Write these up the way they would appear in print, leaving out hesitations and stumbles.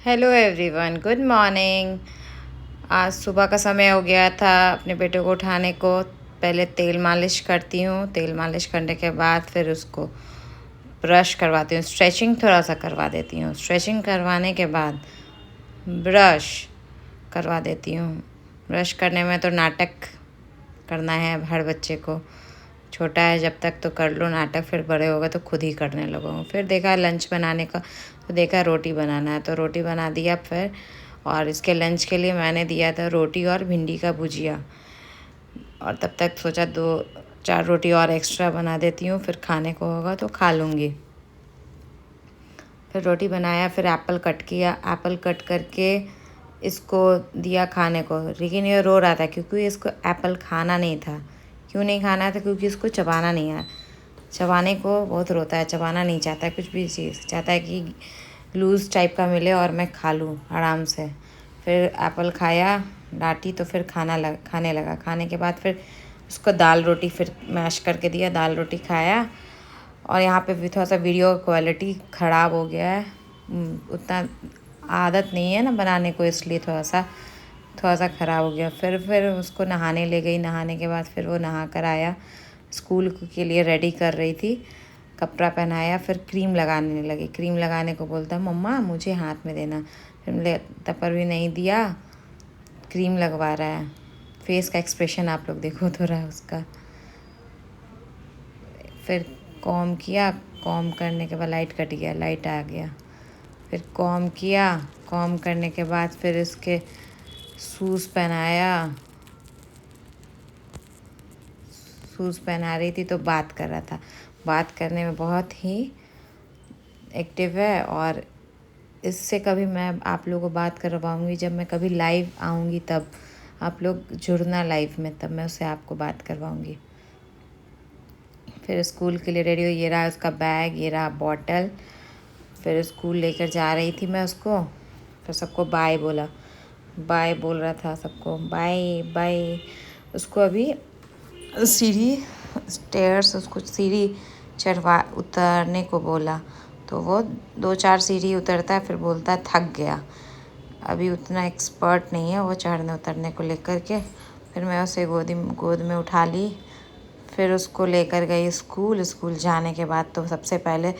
Hello everyone, good morning. आज सुबह का समय हो गया था अपने बेटे को उठाने को। पहले तेल मालिश करती हूँ। तेल मालिश करने के बाद फिर उसको ब्रश करवाती हूँ, स्ट्रेचिंग थोड़ा सा करवा देती हूँ। स्ट्रेचिंग करवाने के बाद ब्रश करवा देती हूँ। ब्रश करने में तो नाटक करना है हर बच्चे को। छोटा है जब तक तो कर लो नाटक, फिर बड़े होगा तो खुद ही करने लगो। फिर देखा लंच बनाने का, तो देखा रोटी बनाना है तो रोटी बना दिया फिर। और इसके लंच के लिए मैंने दिया था रोटी और भिंडी का भुजिया। और तब तक सोचा 2-4 रोटी और एक्स्ट्रा बना देती हूँ, फिर खाने को होगा तो खा लूँगी। फिर रोटी बनाया, फिर एप्पल कट किया। एप्पल कट करके इसको दिया खाने को, लेकिन ये रो रहा था क्योंकि इसको एप्पल खाना नहीं था। क्यों नहीं खाना था? क्योंकि इसको चबाना नहीं है। चबाने को बहुत रोता है, चबाना नहीं चाहता है कुछ भी चीज़। चाहता है कि लूज़ टाइप का मिले और मैं खा लूँ आराम से। फिर एप्पल खाया, डांटी तो फिर खाने लगा। खाने के बाद फिर उसको दाल रोटी फिर मैश करके दिया, दाल रोटी खाया। और यहाँ पे भी थोड़ा सा वीडियो क्वालिटी ख़राब हो गया है। उतना आदत नहीं है ना बनाने को, इसलिए थोड़ा सा ख़राब हो गया। फिर उसको नहाने ले गई। नहाने के बाद फिर वो नहा कर आया। स्कूल के लिए रेडी कर रही थी, कपड़ा पहनाया, फिर क्रीम लगाने लगी। क्रीम लगाने को बोलता मम्मा मुझे हाथ में देना। फिर मैंने तब पर भी नहीं दिया, क्रीम लगवा रहा है। फेस का एक्सप्रेशन आप लोग देखो थोड़ा उसका। फिर कॉम किया, कॉम करने के बाद लाइट कट गया, लाइट आ गया। फिर कॉम किया, कॉम करने के बाद फिर इसके शूज़ पहनाया। शूज़ पहना रही थी तो बात कर रहा था। बात करने में बहुत ही एक्टिव है। और इससे कभी मैं आप लोगों को बात करवाऊँगी, जब मैं कभी लाइव आऊँगी तब आप लोग जुड़ना लाइव में, तब मैं उससे आपको बात करवाऊँगी। फिर स्कूल के लिए रेडी हुई। ये रहा उसका बैग, ये रहा बॉटल। फिर स्कूल लेकर जा रही थी मैं उसको। फिर सबको बाय बोला, बाय बोल रहा था सबको, बाय बाय। उसको अभी उसको सीढ़ी चढ़वा उतरने को बोला, तो वो 2-4 सीढ़ी उतरता है, फिर बोलता है थक गया। अभी उतना एक्सपर्ट नहीं है वो चढ़ने उतरने को लेकर के। फिर मैं उसे गोद में उठा ली। फिर उसको लेकर गई स्कूल। स्कूल जाने के बाद तो सबसे पहले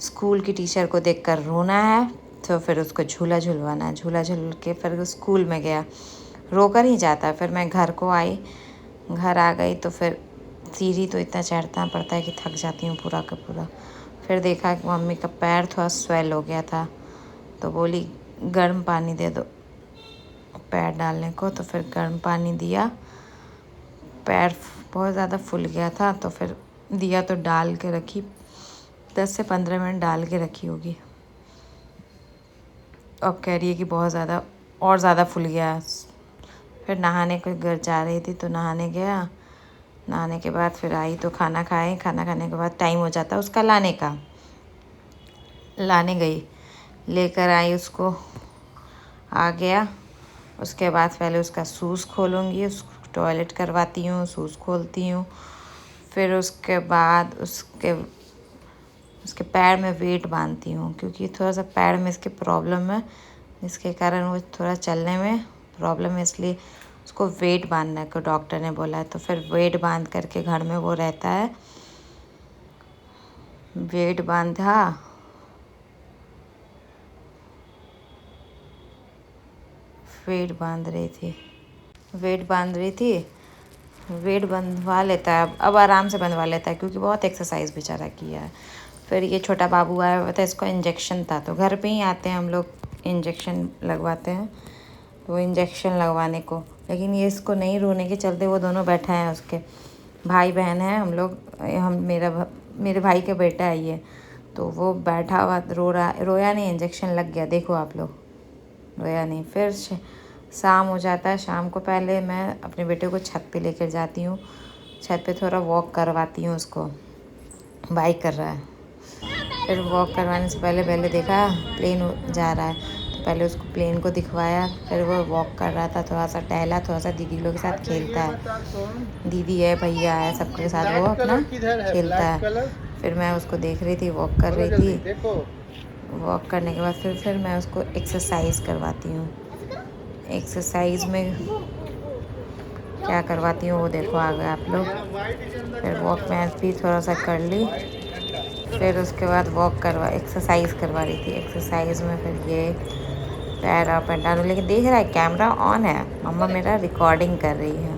स्कूल की टीचर को देखकर रोना है, तो फिर उसको झूला झुलवाना है। झूला झूल के फिर स्कूल में गया, रोकर ही जाता। फिर मैं घर को आई, घर आ गई तो फिर सीढ़ी तो इतना चढ़ना पड़ता है कि थक जाती हूँ पूरा का पूरा। फिर देखा कि मम्मी का पैर थोड़ा स्वेल हो गया था, तो बोली गर्म पानी दे दो पैर डालने को। तो फिर गर्म पानी दिया। पैर बहुत ज़्यादा फूल गया था तो फिर दिया, तो डाल के रखी। 10 से 15 मिनट डाल के रखी होगी। अब कह रही है कि बहुत ज़्यादा और ज़्यादा फूल गया। फिर नहाने को घर जा रही थी तो नहाने गया। नहाने के बाद फिर आई तो खाना खाए। खाना खाने के बाद टाइम हो जाता उसका लाने का। लाने गई, लेकर आई उसको, आ गया। उसके बाद पहले उसका शूज़ खोलूँगी, उसको टॉयलेट करवाती हूँ, शूज़ खोलती हूँ। फिर उसके बाद उसके पैर में वेट बांधती हूँ, क्योंकि थोड़ा सा पैर में इसके प्रॉब्लम है, जिसके कारण वो थोड़ा चलने में प्रॉब्लम है, इसलिए उसको वेट बांधने को डॉक्टर ने बोला है। तो फिर वेट बांध करके घर में वो रहता है। वेट बांधा, वेट बांध रही थी, वेट बंधवा लेता है। अब आराम से बंधवा लेता है, क्योंकि बहुत एक्सरसाइज बेचारा किया है। फिर ये छोटा बाबू आया हुआ था, इसको इंजेक्शन था, तो घर पे ही आते हैं हम लोग, इंजेक्शन लगवाते हैं। तो वो इंजेक्शन लगवाने को, लेकिन ये इसको नहीं, रोने के चलते वो दोनों बैठे हैं। उसके भाई बहन हैं हम लोग, मेरे भाई का बेटा है ये। तो वो बैठा हुआ रोया नहीं, इंजेक्शन लग गया, देखो आप लोग, रोया नहीं। फिर शाम हो जाता है। शाम को पहले मैं अपने बेटे को छत पे लेकर जाती हूँ। छत पे थोड़ा वॉक करवाती हूँ उसको, बाइक कर रहा है। फिर वॉक करवाने से पहले देखा प्लेन जा रहा है, तो पहले उसको प्लेन को दिखवाया। फिर वो वॉक कर रहा था, थोड़ा सा टहला, थोड़ा सा दीदी लोग के साथ खेलता है। दीदी है, भैया है, सबके साथ वो अपना खेलता है। फिर मैं उसको देख रही थी, वॉक कर रही थी। वॉक करने के बाद फिर मैं उसको एक्सरसाइज करवाती हूँ। एक्सरसाइज में क्या करवाती हूँ वो देखो आ गए आप लोग। फिर वॉक मैं भी थोड़ा सा कर ली, फिर उसके बाद एक्सरसाइज करवा रही थी। एक्सरसाइज में फिर ये पैर अप एंड डाउन, लेकिन देख रहा है कैमरा ऑन है, मम्मा मेरा रिकॉर्डिंग कर रही है।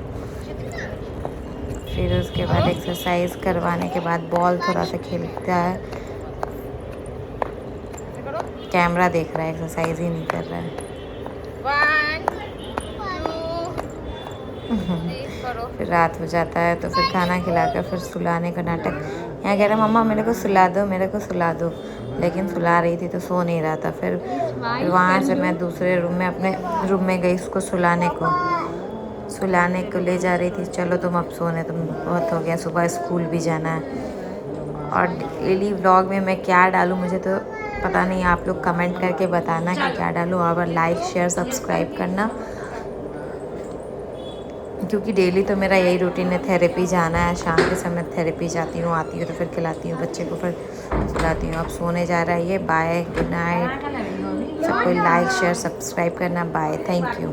फिर उसके बाद एक्सरसाइज करवाने के बाद बॉल थोड़ा सा खेलता है, कैमरा देख रहा है, एक्सरसाइज ही नहीं कर रहा है। 1 2 फिर रात हो जाता है तो फिर खाना खिलाकर फिर सुलाने का नाटक। यहाँ कह रहा मम्मा मेरे को सुला दो, मेरे को सुला दो, लेकिन सुला रही थी तो सो नहीं रहा था। फिर वहाँ से मैं दूसरे रूम में अपने रूम में गई उसको सुलाने को ले जा रही थी। चलो तुम अब सोने, तुम बहुत हो गया, सुबह स्कूल भी जाना है। और डेली व्लॉग में मैं क्या डालूँ मुझे तो पता नहीं, आप लोग कमेंट करके बताना कि क्या डालूँ, और लाइक शेयर सब्सक्राइब करना, क्योंकि डेली तो मेरा यही रूटीन है, थेरेपी जाना है। शाम के समय थेरेपी जाती हूँ, आती हूँ तो फिर खिलाती हूँ बच्चे को, फिर सुलाती हूँ। अब सोने जा रहा है ये। Bye, good night. सबको लाइक शेयर सब्सक्राइब करना। Bye, thank you.